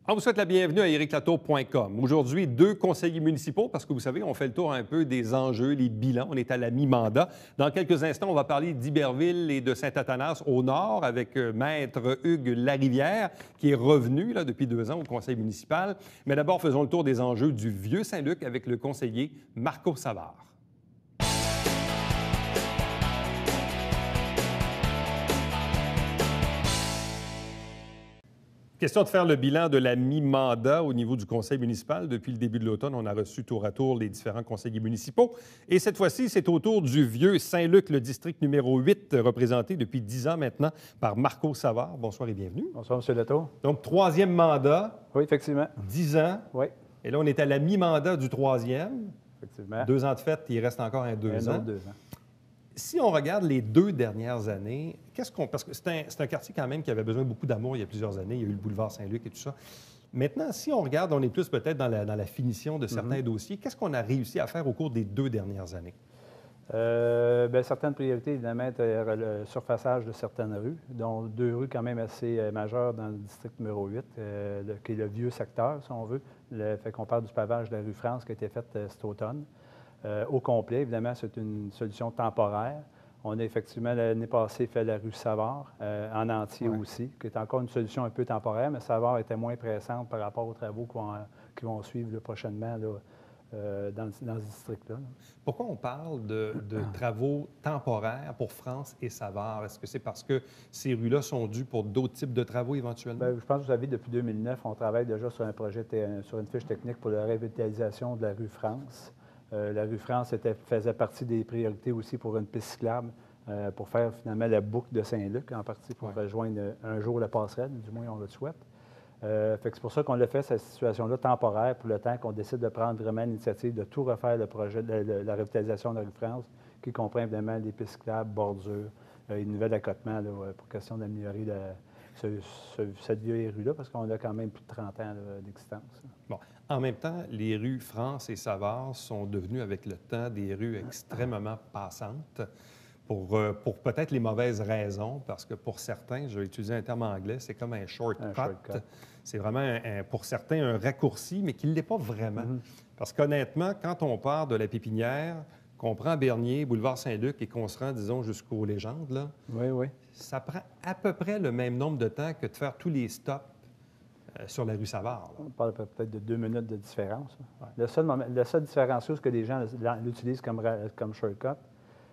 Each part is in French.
On vous souhaite la bienvenue à ériclatour.com. Aujourd'hui, 2 conseillers municipaux, parce que vous savez, on fait le tour un peu des enjeux, les bilans. On est à la mi-mandat. Dans quelques instants, on va parler d'Iberville et de Saint-Athanas au nord avec Maître Hugues Larivière, qui est revenu là, depuis 2 ans au conseil municipal. Mais d'abord, faisons le tour des enjeux du Vieux-Saint-Luc avec le conseiller Marco Savard. Question de faire le bilan de la mi-mandat au niveau du conseil municipal. Depuis le début de l'automne, on a reçu tour à tour les différents conseillers municipaux. Et cette fois-ci, c'est au tour du Vieux-Saint-Luc, le district numéro 8, représenté depuis 10 ans maintenant par Marco Savard. Bonsoir et bienvenue. Bonsoir, M. Latour. Donc, 3e mandat. Oui, effectivement. 10 ans. Oui. Et là, on est à la mi-mandat du 3e. Effectivement. 2 ans de fête, il reste encore 2 ans. 2 ans. Si on regarde les 2 dernières années, parce que c'est un quartier quand même qui avait besoin de beaucoup d'amour il y a plusieurs années. Il y a eu le boulevard Saint-Luc et tout ça. Maintenant, si on regarde, on est plus peut-être dans la finition de certains dossiers. Qu'est-ce qu'on a réussi à faire au cours des 2 dernières années? Certaines priorités, évidemment, étaient le surfaçage de certaines rues, dont 2 rues quand même assez majeures dans le district numéro 8, qui est le vieux secteur, si on veut. Fait qu'on parle du pavage de la rue France qui a été faite cet automne. Au complet, évidemment, c'est une solution temporaire. On a effectivement, l'année passée, fait la rue Savard, en entier aussi, qui est encore une solution un peu temporaire, mais Savard était moins pressante par rapport aux travaux qui vont suivre là, prochainement là, dans ce district-là. Pourquoi on parle de travaux temporaires pour France et Savard? Est-ce que c'est parce que ces rues-là sont dues pour d'autres types de travaux éventuellement? Bien, je pense que vous savez, depuis 2009, on travaille déjà sur un projet, sur une fiche technique pour la revitalisation de la rue France. La rue France faisait partie des priorités aussi pour une piste cyclable, pour faire finalement la boucle de Saint-Luc, en partie pour rejoindre un jour la passerelle, du moins on le souhaite. C'est pour ça qu'on l'a fait, cette situation-là, temporaire, pour le temps qu'on décide de prendre vraiment l'initiative de tout refaire le projet de la revitalisation de la rue France, qui comprend évidemment des pistes cyclables, bordures, un nouvel accotement là, pour question d'améliorer cette vieille rue-là, parce qu'on a quand même plus de 30 ans d'existence. Bon. En même temps, les rues France et Savard sont devenues avec le temps des rues extrêmement passantes pour peut-être les mauvaises raisons, parce que pour certains, je vais utiliser un terme anglais, c'est comme un shortcut. C'est vraiment, pour certains, un raccourci, mais qui ne l'est pas vraiment. Parce qu'honnêtement, quand on part de la Pépinière, qu'on prend Bernier, boulevard Saint-Luc et qu'on se rend, disons, jusqu'aux Légendes, là, ça prend à peu près le même nombre de temps que de faire tous les stops sur la rue Savard. On parle peut-être de 2 minutes de différence. Ouais. La seule différence, c'est que les gens l'utilisent comme shortcut,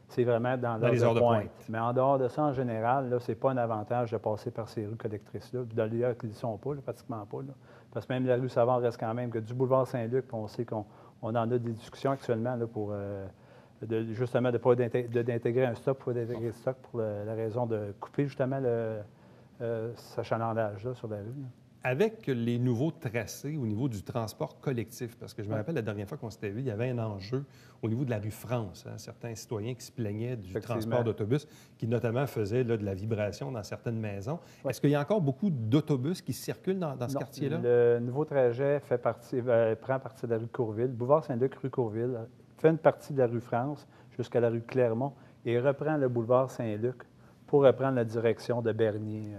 c'est vraiment dans les heures de pointe. Mais en dehors de ça, en général, ce n'est pas un avantage de passer par ces rues collectrices-là. D'ailleurs, ils ne sont pas, là, pratiquement pas. Là. Parce que même la rue Savard reste quand même que du boulevard Saint-Luc, on sait qu'on en a des discussions actuellement là, pour justement d'intégrer un stock, pour la raison de couper justement ce achalandage-là sur la rue. Là. Avec les nouveaux tracés au niveau du transport collectif, parce que je me rappelle la dernière fois qu'on s'était vu, il y avait un enjeu au niveau de la rue France. Hein, certains citoyens qui se plaignaient du transport d'autobus, qui notamment faisaient là, de la vibration dans certaines maisons. Ouais. Est-ce qu'il y a encore beaucoup d'autobus qui circulent dans ce quartier-là? Le nouveau trajet prend partie de la rue Courville. Boulevard Saint-Luc, rue Courville, fait une partie de la rue France jusqu'à la rue Clermont et reprend le boulevard Saint-Luc pour reprendre la direction de Bernier.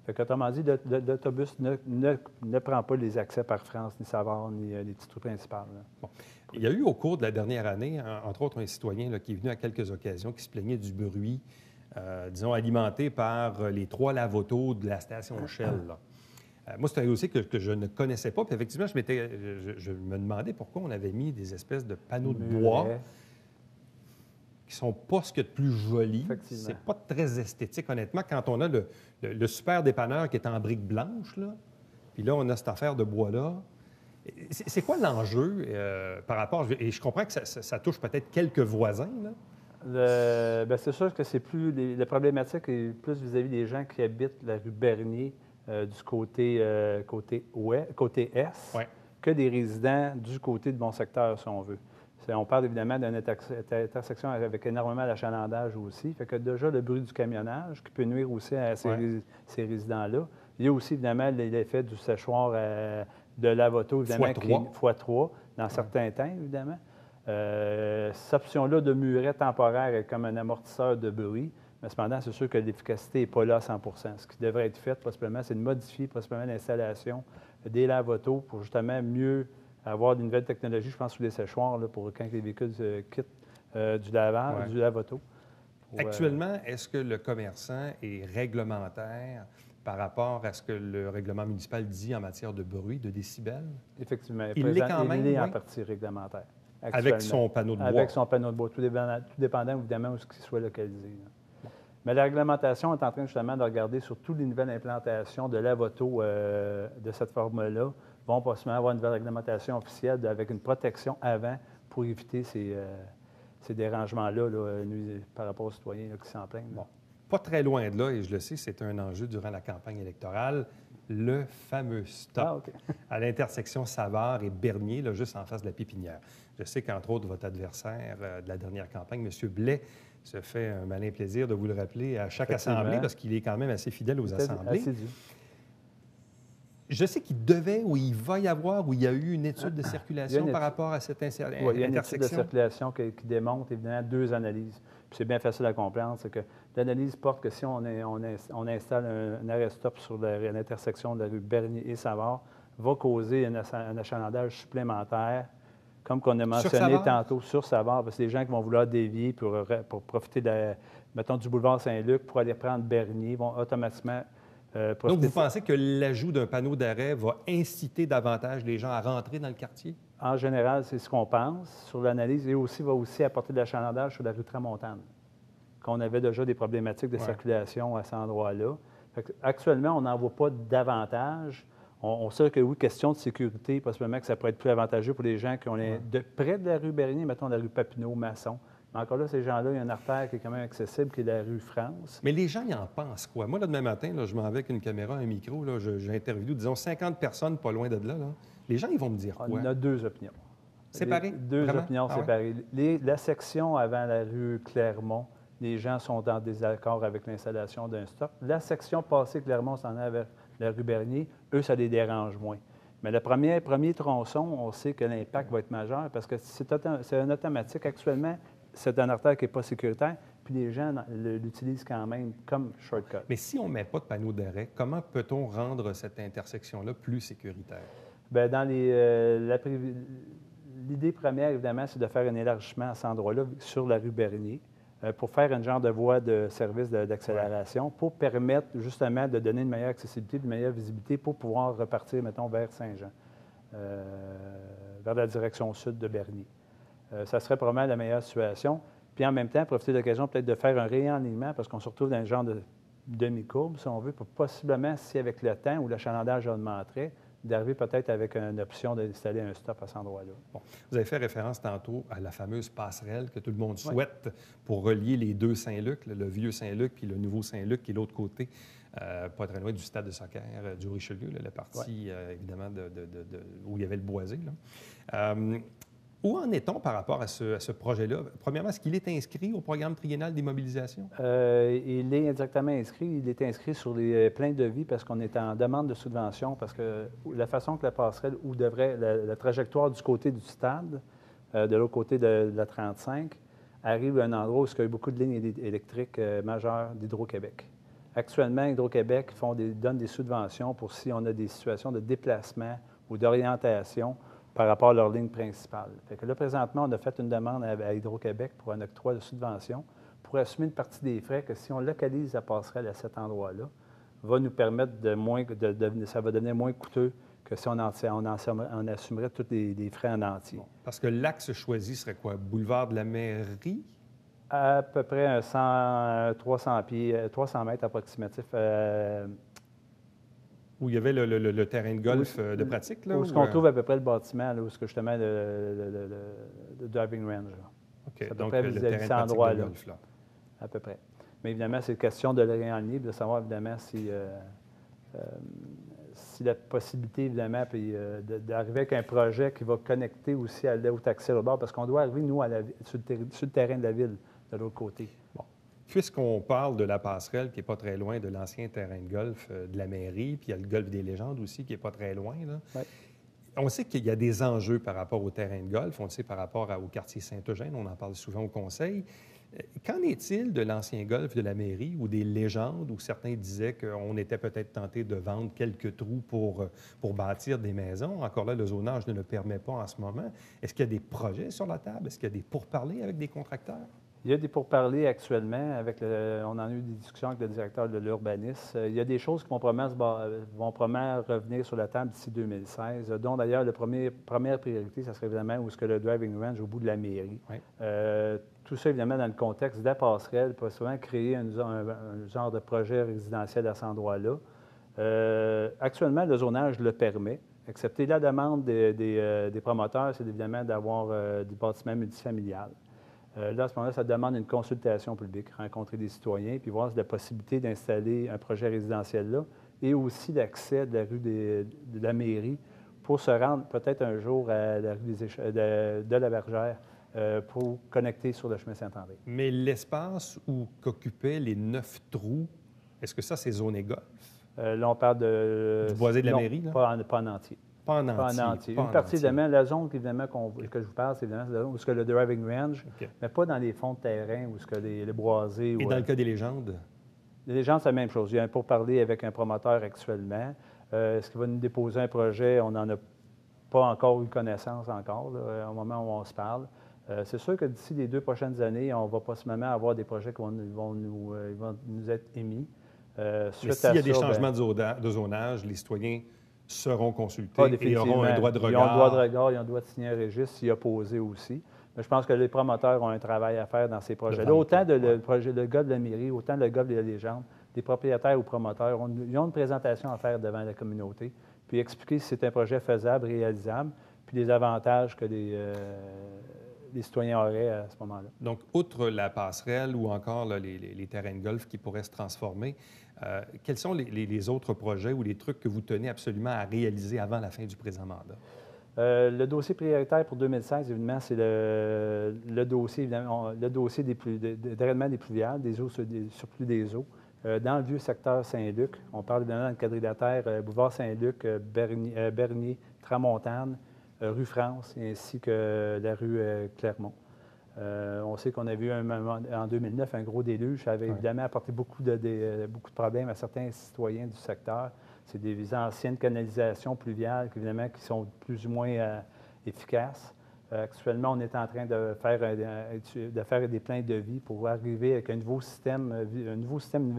Autrement dit, l'autobus ne prend pas les accès par France, ni Savard, ni les petites rues principales. Bon. Il y a eu au cours de la dernière année, entre autres, un citoyen là, qui est venu à quelques occasions, qui se plaignait du bruit, disons, alimenté par les 3 lave-autos de la station Shell. Moi, c'est un dossier que je ne connaissais pas. Puis effectivement, je me demandais pourquoi on avait mis des espèces de panneaux de bois qui sont pas ce qu'il y a de plus joli. C'est pas très esthétique, honnêtement, quand on a le super dépanneur qui est en briques blanches, là, puis là, on a cette affaire de bois-là. C'est quoi l'enjeu par rapport... Et je comprends que ça touche peut-être quelques voisins, là. C'est sûr que c'est plus... La problématique est plus vis-à-vis des gens qui habitent la rue Bernier du côté est, que des résidents du côté de mon secteur, si on veut. On parle évidemment d'une intersection avec énormément d'achalandage aussi. Fait que déjà, le bruit du camionnage qui peut nuire aussi à ces résidents-là. Il y a aussi évidemment l'effet du séchoir de lave-auto, évidemment, x3 dans certains temps, évidemment. Cette option-là de muret temporaire est comme un amortisseur de bruit. Mais cependant, c'est sûr que l'efficacité n'est pas là à 100 Ce qui devrait être fait, possiblement, c'est de modifier possiblement l'installation des lave-autos pour justement mieux avoir de nouvelles technologies, je pense, sous les séchoirs, là, pour quand les véhicules quittent du lavage, du lave-auto. Actuellement, est-ce que le commerçant est réglementaire par rapport à ce que le règlement municipal dit en matière de bruit, de décibels? Effectivement. Il l'est quand même, il est en oui. partie réglementaire. Avec son panneau de bois. Avec son panneau de bois, tout dépendant évidemment où il soit localisé. Là. Mais la réglementation est en train justement de regarder sur toutes les nouvelles implantations de lave-auto de cette forme-là. Vont possiblement avoir une nouvelle réglementation officielle avec une protection avant pour éviter ces dérangements-là par rapport aux citoyens là, qui s'en plaignent. Bon. Pas très loin de là, et je le sais, c'est un enjeu durant la campagne électorale, le fameux stop à l'intersection Savard et Bernier, là, juste en face de la Pépinière. Je sais qu'entre autres, votre adversaire de la dernière campagne, M. Blais, se fait un malin plaisir de vous le rappeler à chaque assemblée parce qu'il est quand même assez fidèle aux assemblées. Je sais qu'il devait ou il va y avoir ou il y a eu une étude de circulation par rapport à cette intersection. Oui, il y a une étude de circulation qui démontre évidemment 2 analyses. Puis c'est bien facile à comprendre, c'est que l'analyse porte que si on installe un arrêt-stop sur l'intersection de la rue Bernier et Savard, va causer un achalandage supplémentaire, comme qu'on a mentionné tantôt, sur Savard, parce que les gens qui vont vouloir dévier pour profiter mettons, du boulevard Saint-Luc pour aller prendre Bernier vont automatiquement donc, vous pensez que l'ajout d'un panneau d'arrêt va inciter davantage les gens à rentrer dans le quartier? En général, c'est ce qu'on pense sur l'analyse et aussi va aussi apporter de l'achalandage sur la rue Tramontane, qu'on avait déjà des problématiques de circulation à cet endroit-là. Actuellement, on n'en voit pas davantage. On sait que oui, question de sécurité, possiblement que ça pourrait être plus avantageux pour les gens qui ont près de la rue Bernier, mettons la rue Papineau, Masson. Mais encore là, ces gens-là, il y a une artère qui est quand même accessible, qui est la rue France. Mais les gens, ils en pensent quoi? Moi, là, demain matin, là, je m'en vais avec une caméra, un micro, j'interviewe, disons, 50 personnes pas loin de là. Les gens, ils vont me dire quoi? On a 2 opinions. Séparées? Deux opinions séparées. La section avant la rue Clermont, les gens sont en désaccord avec l'installation d'un stop. La section passée Clermont s'en est vers la rue Bernier, eux, ça les dérange moins. Mais le premier tronçon, on sait que l'impact va être majeur parce que c'est un automatique. Actuellement, c'est un artère qui n'est pas sécuritaire, puis les gens l'utilisent quand même comme shortcut. Mais si on ne met pas de panneau d'arrêt, comment peut-on rendre cette intersection-là plus sécuritaire? Bien, dans l'idée première, évidemment, c'est de faire un élargissement à cet endroit-là sur la rue Bernier pour faire un genre de voie de service d'accélération pour permettre justement de donner une meilleure accessibilité, une meilleure visibilité pour pouvoir repartir, mettons, vers Saint-Jean, vers la direction sud de Bernier. Ça serait probablement la meilleure situation. Puis en même temps, profiter de l'occasion peut-être de faire un réalignement parce qu'on se retrouve dans un genre de demi-courbe, si on veut, pour possiblement, si avec le temps ou l'achalandage augmenterait, d'arriver peut-être avec une option d'installer un stop à cet endroit-là. Bon. Vous avez fait référence tantôt à la fameuse passerelle que tout le monde souhaite pour relier les 2 Saint-Luc, le vieux Saint-Luc puis le nouveau Saint-Luc qui est l'autre côté, pas très loin du stade de soccer du Richelieu, la partie, évidemment, où il y avait le boisé. Là. Où en est-on par rapport à ce projet-là? Premièrement, est-ce qu'il est inscrit au programme triennal d'immobilisation? Il est exactement inscrit. Il est inscrit sur les pleins devis parce qu'on est en demande de subvention, parce que la façon que la passerelle, ou devrait la trajectoire du côté du stade, de l'autre côté de la 35, arrive à un endroit où il y a eu beaucoup de lignes électriques majeures d'Hydro-Québec. Actuellement, Hydro-Québec donne des subventions pour si on a des situations de déplacement ou d'orientation par rapport à leur ligne principale. Fait que là, présentement, on a fait une demande à Hydro-Québec pour un octroi de subvention pour assumer une partie des frais que si on localise la passerelle à cet endroit-là, va nous permettre ça va devenir moins coûteux que si on assumerait tous les frais en entier. Bon, parce que l'axe choisi serait quoi? Boulevard de la Mairie? À peu près 300 mètres approximatifs. Où il y avait le terrain de golf de pratique? Là, où on trouve à peu près le bâtiment, là, où est justement le driving range. OK, à peu donc près le terrain cet de endroit-là, golf, là. à peu près. Mais évidemment, c'est question de le réaligner, de savoir évidemment si la possibilité, évidemment, puis d'arriver avec un projet qui va connecter aussi à l'autre accès au bord, parce qu'on doit arriver, nous, sur le terrain de la ville, de l'autre côté. Bon. Puisqu'on parle de la passerelle qui n'est pas très loin de l'ancien terrain de golf de la mairie, puis il y a le golf des légendes aussi qui n'est pas très loin, là. Ouais. On sait qu'il y a des enjeux par rapport au terrain de golf, on le sait par rapport au quartier Saint-Eugène, on en parle souvent au conseil. Qu'en est-il de l'ancien golf de la mairie ou des légendes où certains disaient qu'on était peut-être tenté de vendre quelques trous pour bâtir des maisons? Encore là, le zonage ne le permet pas en ce moment. Est-ce qu'il y a des projets sur la table? Est-ce qu'il y a des pourparlers avec des contracteurs? Il y a des pourparlers actuellement. On en a eu des discussions avec le directeur de l'urbanisme. Il y a des choses qui vont probablement revenir sur la table d'ici 2016, dont d'ailleurs la première priorité, ça serait évidemment où est-ce que le driving range au bout de la mairie. Oui. Tout ça, évidemment, dans le contexte de la passerelle, pour souvent créer un genre de projet résidentiel à cet endroit-là. Actuellement, le zonage le permet, excepté la demande des promoteurs, c'est évidemment d'avoir des bâtiments multifamiliales. Là, à ce moment-là, ça demande une consultation publique, rencontrer des citoyens, puis voir la possibilité d'installer un projet résidentiel là, et aussi l'accès de la rue de la mairie pour se rendre peut-être un jour à la rue de la Bergère pour connecter sur le chemin Saint-André. Mais l'espace qu'occupaient les 9 trous, est-ce que ça, c'est zoné golf? Là, on parle du boisé de la non, mairie, là? Pas en entier. Pas en entier. Pas en entier. Pas Une en partie, entier. évidemment, la zone évidemment, que je vous parle, c'est évidemment la zone où est-ce que le driving range, OK. mais pas dans les fonds de terrain où est-ce que les boisés. Et dans le cas des légendes? Les légendes, c'est la même chose. Il y a un pourparler avec un promoteur actuellement. Est-ce qu'il va nous déposer un projet? On n'en a pas encore eu connaissance encore, là, au moment où on se parle. C'est sûr que d'ici les 2 prochaines années, on va possiblement avoir des projets qui vont nous être émis. Mais s'il y a des changements de zonage, les citoyens seront consultés et auront un droit de regard. Ils ont un droit de regard, ils ont le droit de signer un registre, s'y opposer aussi. Mais je pense que les promoteurs ont un travail à faire dans ces projets-là. Autant le projet le gars de la mairie, autant le gars de la légende, les propriétaires ou promoteurs ils ont une présentation à faire devant la communauté, puis expliquer si c'est un projet faisable, réalisable, puis les avantages que les citoyens auraient à ce moment-là. Donc, outre la passerelle ou encore là, les terrains de golf qui pourraient se transformer, quels sont les autres projets ou les trucs que vous tenez absolument à réaliser avant la fin du présent mandat? Le dossier prioritaire pour 2016, évidemment, c'est le dossier des drainements des pluviales, des eaux surplus des eaux. Dans le vieux secteur Saint-Luc, on parle évidemment du quadrilatère Boulevard Saint-Luc, Bernier, Tramontane, rue France, ainsi que la rue Clermont. On sait qu'on a vu en 2009 un gros déluge. Ça avait évidemment apporté beaucoup de problèmes à certains citoyens du secteur. C'est des anciennes canalisations pluviales, évidemment, qui sont plus ou moins efficaces. Actuellement, on est en train de faire des plans de vie pour arriver avec un nouveau système, une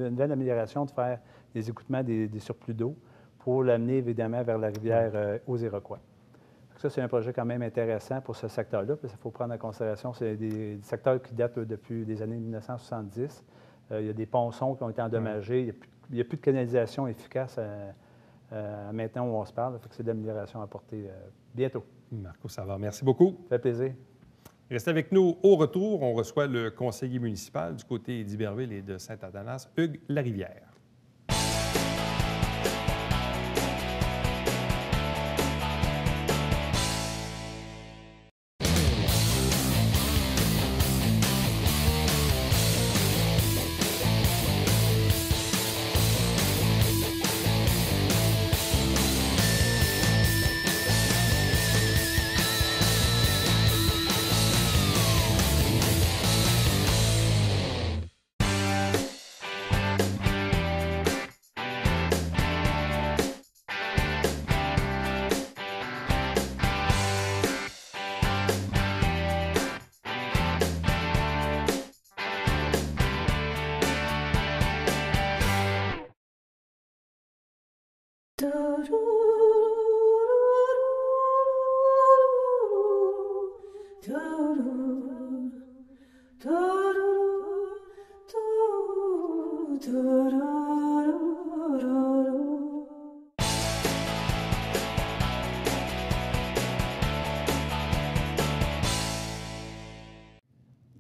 nouvelle amélioration, de faire des écoutements des surplus d'eau pour l'amener, évidemment, vers la rivière aux Iroquois. Ça, c'est un projet quand même intéressant pour ce secteur-là, parce qu'il faut prendre en considération, c'est des secteurs qui datent depuis les années 1970. Il y a des ponçons qui ont été endommagés. Il n'y a plus de canalisation efficace maintenant où on se parle. C'est de l'amélioration à apporter bientôt. Marco Savard, merci beaucoup. Ça fait plaisir. Restez avec nous. Au retour, on reçoit le conseiller municipal du côté d'Iberville et de Saint-Athanas, Hugues Larivière.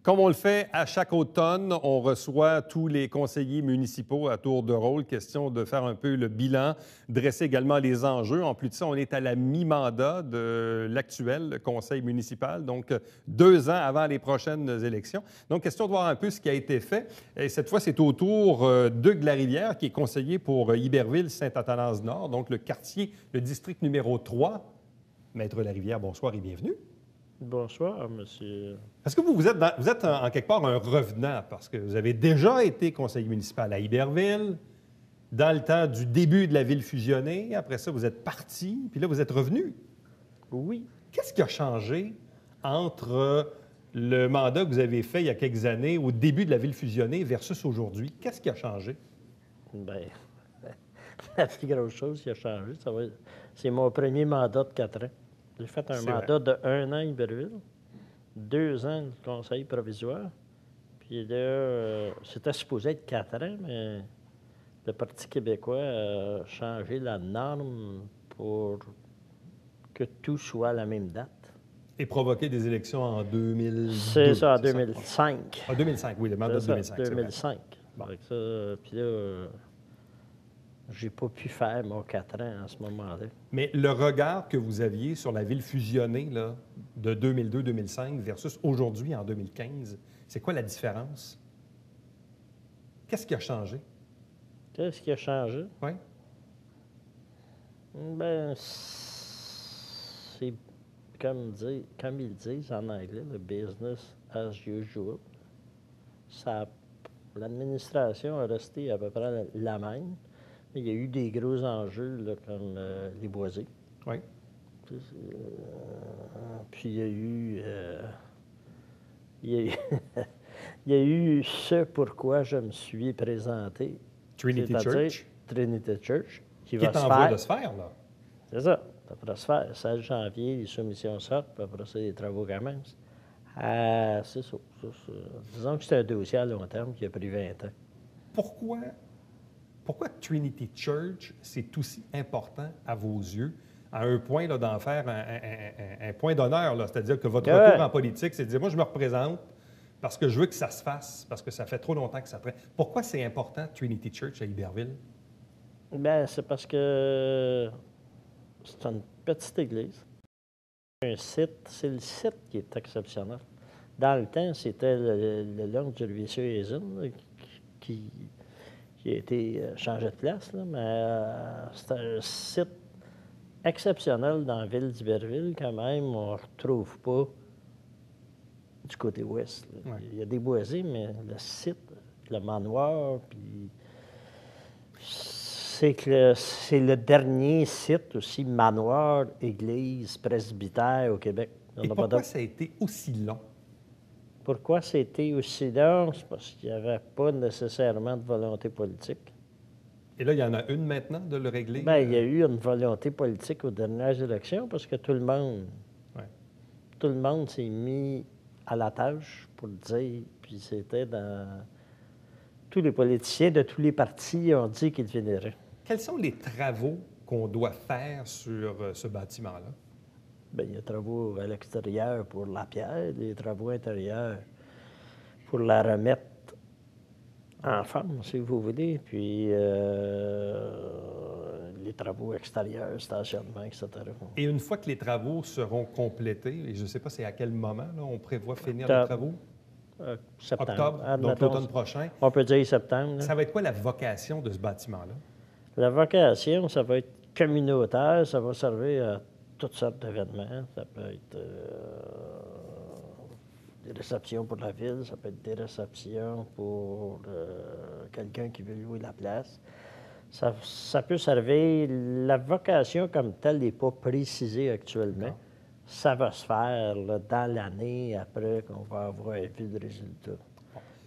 Comme on le fait à chaque automne, on reçoit tous les conseillers municipaux à tour de rôle. Question de faire un peu le bilan, dresser également les enjeux. En plus de ça, on est à la mi-mandat de l'actuel conseil municipal, donc 2 ans avant les prochaines élections. Donc, question de voir un peu ce qui a été fait. Et cette fois, c'est au tour d'Hugues Larivière, qui est conseiller pour Iberville-Saint-Athanas-Nord, donc le quartier, le district numéro 3. Maître Larivière, bonsoir et bienvenue. Bonsoir, monsieur. Est-ce que vous êtes en quelque part un revenant parce que vous avez déjà été conseiller municipal à Iberville dans le temps du début de la ville fusionnée. Après ça, vous êtes parti, puis là, vous êtes revenu. Oui. Qu'est-ce qui a changé entre le mandat que vous avez fait il y a quelques années au début de la ville fusionnée versus aujourd'hui? Qu'est-ce qui a changé? Bien, la plus grosse chose qui a changé, c'est mon premier mandat de 4 ans. J'ai fait un C'est mandat de 1 an à Iberville, 2 ans de conseil provisoire. Puis là, c'était supposé être 4 ans, mais le Parti québécois a changé la norme pour que tout soit à la même date. Et provoqué des élections en 2002. C'est ça, en 2005. En 2005, oui, le mandat de 2005. 2005. Bon. Fait que ça, puis là, j'ai pas pu faire mon 4 ans à ce moment-là. Mais le regard que vous aviez sur la ville fusionnée là, de 2002-2005 versus aujourd'hui en 2015, c'est quoi la différence? Qu'est-ce qui a changé? Qu'est-ce qui a changé? Oui. Ben, c'est comme ils disent en anglais, le business as usual. L'administration a resté à peu près la même, mais il y a eu des gros enjeux là, comme les boisés. Oui. Puis il y a eu, il y a eu ce pourquoi je me suis présenté. Trinity C'est-à-dire Church. Trinity Church, Qui est en voie de se faire, là. C'est ça. Ça pourra se faire. 16 janvier, les soumissions sortent, puis après ça, les travaux commencent. C'est ça. Disons que c'est un dossier à long terme qui a pris 20 ans. Pourquoi Trinity Church, c'est aussi important à vos yeux, à un point là, d'en faire un point d'honneur? C'est-à-dire que votre retour en politique, c'est de dire, moi, je me représente parce que je veux que ça se fasse, parce que ça fait trop longtemps que ça traîne. Pourquoi c'est important, Trinity Church à Iberville? Bien, c'est parce que c'est une petite église. Un site, c'est le site qui est exceptionnel. Dans le temps, c'était le long du ruisseau Hazen qui a été changé de place, là, mais c'est un site exceptionnel dans la ville d'Iberville, quand même. On ne retrouve pas du côté ouest. Ouais. Il y a des boisés, mais le site, le manoir, puis c'est le dernier site aussi, manoir, église, presbytère au Québec. Et pourquoi ça a été aussi long? Pourquoi c'était aussi long? C'est parce qu'il n'y avait pas nécessairement de volonté politique. Et là, il y en a une maintenant de le régler? Bien, il y a eu une volonté politique aux dernières élections parce que tout le monde s'est mis à la tâche pour le dire. Puis c'était dans... Tous les politiciens de tous les partis ont dit qu'ils finiraient. Quels sont les travaux qu'on doit faire sur ce bâtiment-là? Bien, il y a des travaux à l'extérieur pour la pierre, des travaux intérieurs pour la remettre en forme, si vous voulez, puis les travaux extérieurs, stationnement, etc. Et une fois que les travaux seront complétés, et je ne sais pas c'est à quel moment là, on prévoit finir les travaux? Septembre. Octobre, donc l'automne prochain. On peut dire septembre. Là. Ça va être quoi la vocation de ce bâtiment-là? La vocation, ça va être communautaire, ça va servir à toutes sortes d'événements. Ça peut être des réceptions pour la ville, ça peut être des réceptions pour quelqu'un qui veut louer la place. Ça peut servir... La vocation comme telle n'est pas précisée actuellement. Non. Ça va se faire là, dans l'année après qu'on va avoir vu le résultat.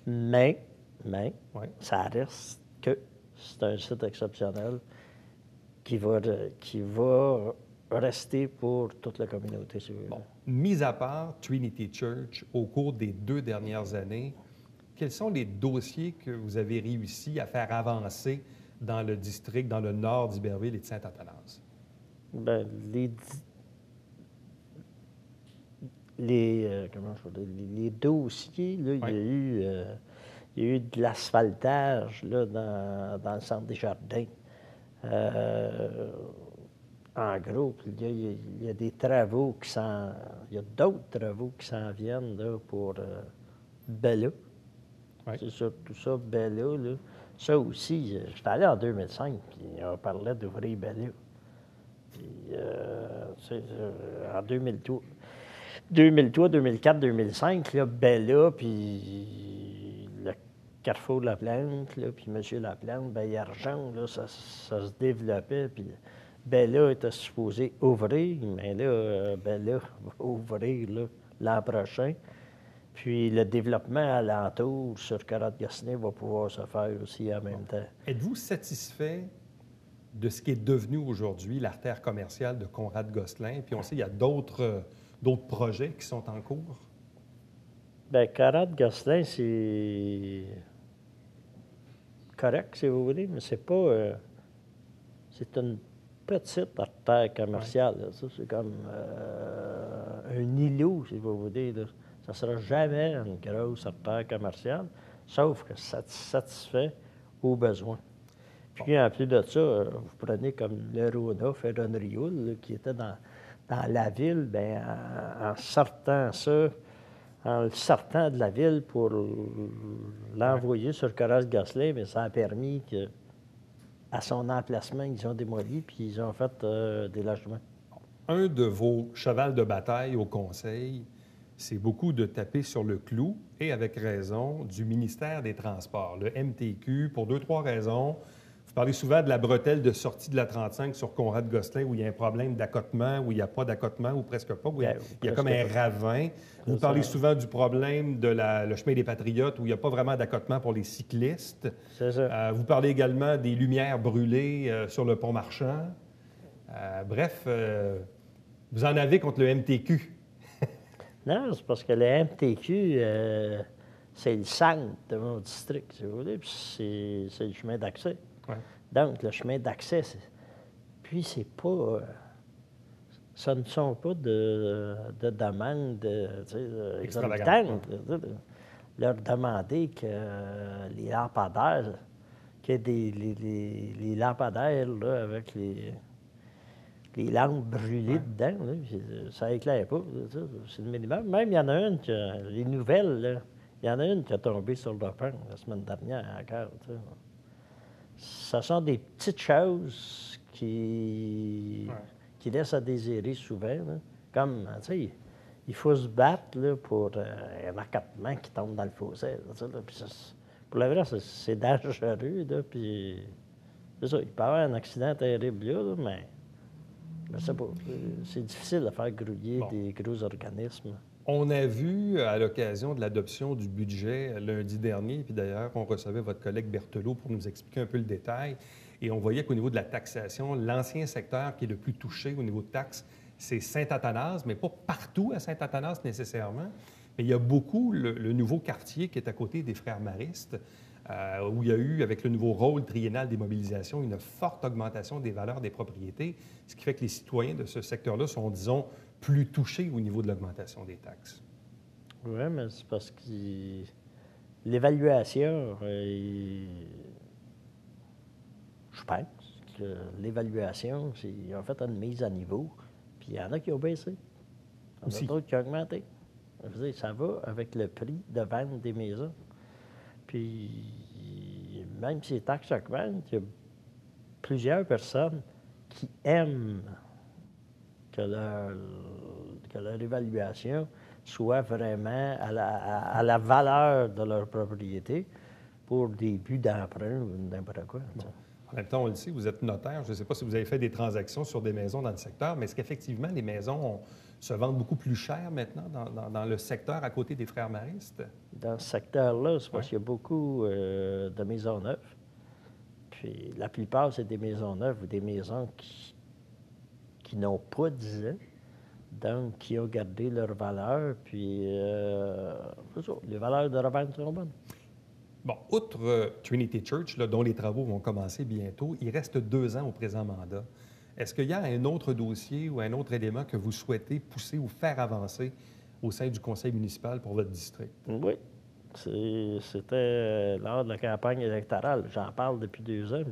Mais ça reste que c'est un site exceptionnel qui va rester pour toute la communauté, si vous voulez. Bon. Mis à part Trinity Church, au cours des 2 dernières années, quels sont les dossiers que vous avez réussi à faire avancer dans le district, dans le nord d'Iberville et de Saint-Athanase? Bien, les dossiers, là, oui. Il y a eu de l'asphaltage là, dans le centre des jardins. En gros, il y a des travaux il y a d'autres travaux qui s'en viennent là, pour Bella. Oui. C'est surtout ça, Bella. Là. Ça aussi, j'étais allé en 2005, puis on parlait d'ouvrir Bella. Puis, en 2012. 2003, 2004, 2005, là, Bella, puis le Carrefour de la Plante, là, puis Monsieur Laplante, bien, Argent, là, ça se développait, puis Bella était supposé ouvrir, mais là, Bella va ouvrir là, l'an prochain. Puis le développement alentour sur Carotte-Gosselin va pouvoir se faire aussi en même temps. Êtes-vous satisfait de ce qui est devenu aujourd'hui l'artère commerciale de Conrad-Gosselin? Puis on sait qu'il y a d'autres projets qui sont en cours. Bien, Carotte-Gosselin, c'est correct, si vous voulez, mais c'est pas... c'est une petite artère commerciale. Là. Ça, c'est comme un îlot, si vous voulez. Là. Ça ne sera jamais une grosse artère commerciale, sauf que ça satisfait aux besoins. Puis, en plus de ça, vous prenez comme le Rona, Ferron-Rioul, qui était dans la ville, bien, en sortant ça, en le sortant de la ville pour l'envoyer sur Carotte-Gosselin, mais ça a permis que, à son emplacement, ils ont démoli puis ils ont fait des logements. Un de vos chevals de bataille au Conseil, c'est beaucoup de taper sur le clou, et avec raison, du ministère des Transports, le MTQ, pour 2-3 raisons. Vous parlez souvent de la bretelle de sortie de la 35 sur Conrad-Gosselin, où il y a un problème d'accotement, où il n'y a pas d'accotement, ou presque pas, où il y a comme un ravin. Vous parlez souvent du problème de le chemin des Patriotes, où il n'y a pas vraiment d'accotement pour les cyclistes. C'est ça. Vous parlez également des lumières brûlées sur le pont Marchand. Bref, vous en avez contre le MTQ. Non, c'est parce que le MTQ, c'est le centre de mon district, si vous voulez, puis c'est le chemin d'accès. Ouais. Donc, le chemin d'accès, puis c'est pas... ce ne sont pas de demandes exorbitantes. Leur demander que les lampadaires, qu'il y ait les lampadaires là, avec les lampes brûlées dedans, là, puis, ça éclaire pas. C'est le minimum. Même, il y en a une, les nouvelles, là, il y en a une qui a tombé sur le pont la semaine dernière encore. Ce sont des petites choses qui laissent à désirer souvent. Là. Comme, tu sais, il faut se battre là, pour un accotement qui tombe dans le fossé. Là, puis pour le vrai, c'est dangereux. Là, puis c'est ça, il peut y avoir un accident terrible là, mais je sais pas. C'est difficile de faire grouiller des gros organismes. On a vu, à l'occasion de l'adoption du budget lundi dernier, puis d'ailleurs, on recevait votre collègue Berthelot pour nous expliquer un peu le détail, et on voyait qu'au niveau de la taxation, l'ancien secteur qui est le plus touché au niveau de taxes, c'est Saint-Athanase, mais pas partout à Saint-Athanase nécessairement. Mais il y a beaucoup le nouveau quartier qui est à côté des Frères Maristes, où il y a eu, avec le nouveau rôle triennal des mobilisations, une forte augmentation des valeurs des propriétés, ce qui fait que les citoyens de ce secteur-là sont, disons, plus touchés au niveau de l'augmentation des taxes. Oui, mais c'est parce que l'évaluation, je pense que l'évaluation, ils ont fait une mise à niveau, puis il y en a qui ont baissé. Il y en a d'autres qui ont augmenté. Je veux dire, ça va avec le prix de vente des maisons. Puis, même si les taxes augmentent, il y a plusieurs personnes qui aiment que leur évaluation soit vraiment à la valeur de leur propriété pour des buts d'emprunt ou n'importe quoi. Bon. En même temps, on le sait, vous êtes notaire. Je ne sais pas si vous avez fait des transactions sur des maisons dans le secteur, mais est-ce qu'effectivement, les maisons se vendent beaucoup plus cher maintenant dans le secteur à côté des Frères Maristes? Dans ce secteur-là, c'est parce qu'il y a beaucoup de maisons neuves. Puis la plupart, c'est des maisons neuves ou des maisons qui n'ont pas 10 ans, donc qui ont gardé leur valeur, puis c'est ça, les valeurs de revente sont bonnes. Bon, outre Trinity Church, là, dont les travaux vont commencer bientôt, il reste 2 ans au présent mandat. Est-ce qu'il y a un autre dossier ou un autre élément que vous souhaitez pousser ou faire avancer au sein du conseil municipal pour votre district? Oui. C'était lors de la campagne électorale. J'en parle depuis 2 ans.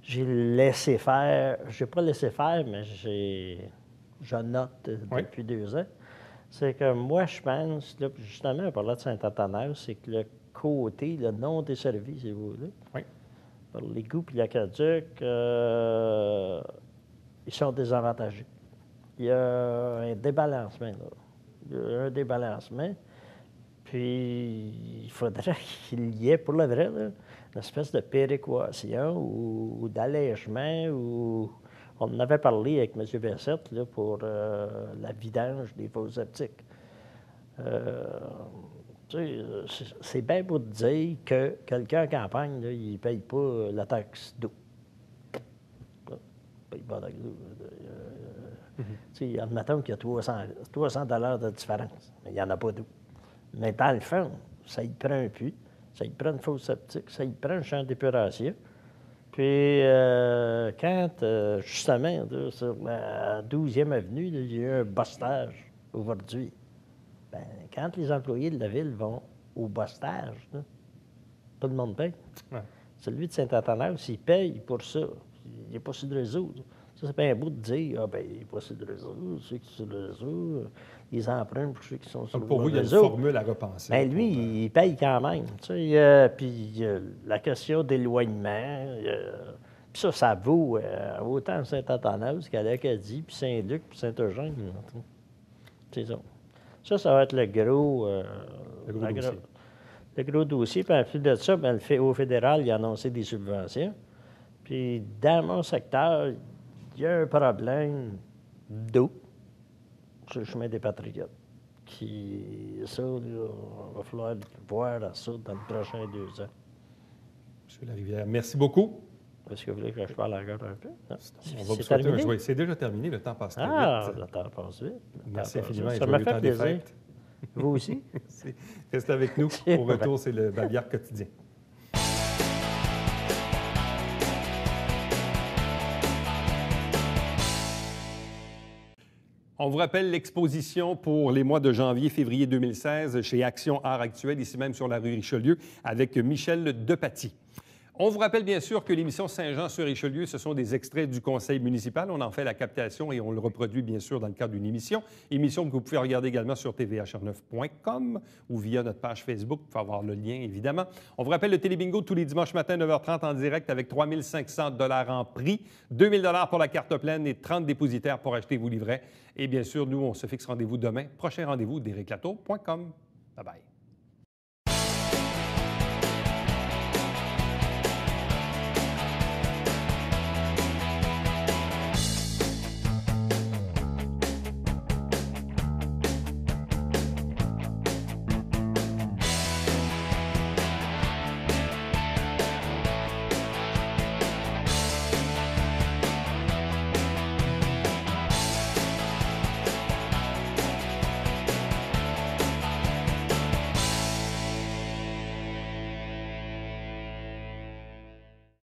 J'ai laissé faire. Je n'ai pas laissé faire, mais je note depuis 2 ans. C'est que moi, je pense, là, justement, on parlait de Saint-Athanase, c'est que le côté, le non desservi, si vous voulez, par l'égout et l'aqueduc, ils sont désavantagés. il y a un débalancement, là. Il y a un débalancement. Puis, il faudrait qu'il y ait, pour le vrai, là, une espèce de péréquation ou d'allègement. Ou... On en avait parlé avec M. Bessette là, pour la vidange des fosses septiques. C'est bien beau de dire que quelqu'un en campagne, là, il ne paye pas la taxe d'eau. Il ne paye pas la taxe d'eau. Admettons qu'il y a 300 de différence, mais il n'y en a pas d'eau. Mais dans le fond, ça y prend un puits, ça y prend une fosse septique, ça y prend un champ d'épuration. Puis, quand, justement, là, sur la 12e avenue, là, il y a eu un bostage aujourd'hui. Bien, quand les employés de la ville vont au bostage, là, tout le monde paye. Ouais. Celui de Saint-Antonin, s'il paye pour ça, il n'est pas sur le réseau. Là. Ça, c'est bien beau de dire, ah ben il n'est pas sur le réseau, ceux qui sont sur le réseau, ils empruntent pour ceux qui sont sur le réseau. Pour vous, il y a une formule à repenser. Bien, lui, il paye quand même. Puis la question d'éloignement, puis ça vaut autant Saint-Athanase qu'à l'Acadie, puis Saint-Luc, puis Saint-Eugène. C'est ça. Ça va être le gros dossier. Le gros dossier. Puis en plus de ça, bien, au fédéral, il a annoncé des subventions. Puis dans mon secteur, il y a un problème d'eau sur le chemin des Patriotes. Ça, là, il va falloir voir ça dans les prochains 2 ans. M. Larivière, merci beaucoup. Est-ce que vous voulez que je parle encore un peu? Non. On va vous souhaiter un joyeux. C'est déjà terminé, le temps passe très vite. Le temps passe vite. Merci infiniment et ça joyeux m'a fait temps des plaisir. fêtes. Vous aussi? Restez avec nous. Au retour, c'est le Babillard quotidien. On vous rappelle l'exposition pour les mois de janvier-février 2016 chez Action Art Actuel, ici même sur la rue Richelieu, avec Michel Depaty. On vous rappelle bien sûr que l'émission Saint-Jean-sur-Richelieu, ce sont des extraits du conseil municipal. On en fait la captation et on le reproduit bien sûr dans le cadre d'une émission. Émission que vous pouvez regarder également sur tvhr9.com ou via notre page Facebook. Vous pouvez avoir le lien, évidemment. On vous rappelle le Télébingo tous les dimanches matin, 9h30 en direct avec 3 500 $ en prix, 2 000 $ pour la carte pleine et 30 dépositaires pour acheter vos livrets. Et bien sûr, nous, on se fixe rendez-vous demain. Prochain rendez-vous, dericlatour.com. Bye-bye.